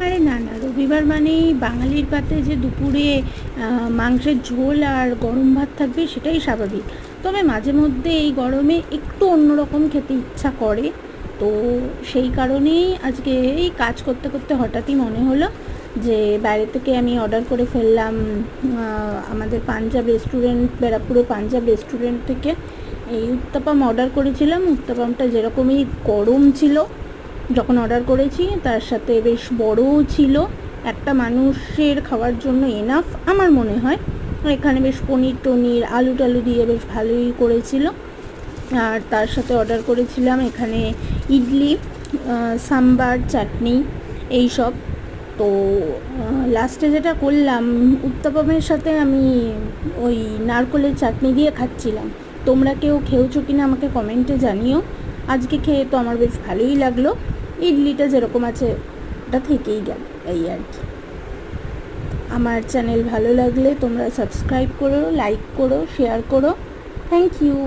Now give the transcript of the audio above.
আরে না না, রবিবার মানেই বাঙালির পাতে যে দুপুরে মাংসের ঝোল আর গরম ভাত থাকবে সেটাই স্বাভাবিক। তবে মাঝে মধ্যে এই গরমে একটু অন্যরকম খেতে ইচ্ছা করে। তো সেই কারণেই আজকে এই কাজ করতে করতে হঠাৎই মনে হলো যে বাইরে থেকে আমি অর্ডার করে ফেললাম আমাদের পাঞ্জাব রেস্টুরেন্ট, ব্যারাকপুরে পাঞ্জাব রেস্টুরেন্ট থেকে এই উত্তাপাম অর্ডার করেছিলাম। উত্তাপামটা যেরকমই গরম ছিল যখন অর্ডার করেছি, তার সাথে বেশ বড়ও ছিল, একটা মানুষের খাওয়ার জন্য এনাফ আমার মনে হয়। এখানে বেশ পনির টনির আলু টালু দিয়ে বেশ ভালোই করেছিল। আর তার সাথে অর্ডার করেছিলাম এখানে ইডলি, সাম্বার, চাটনি, এই সব। তো লাস্টে যেটা করলাম, উত্তাপমের সাথে আমি ওই নারকোলের চাটনি দিয়ে খাচ্ছিলাম। তোমরা কেউ খেয়েছো কিনা আমাকে কমেন্টে জানিও। আজকে খেয়ে তো আমার বেশ ভালোই লাগলো। ইডলিটা যেরকম আছে ওটা থেকেই গেল, এই আর কি। আমার চ্যানেল ভালো লাগলে তোমরা সাবস্ক্রাইব করো, লাইক করো, শেয়ার করো। Thank you.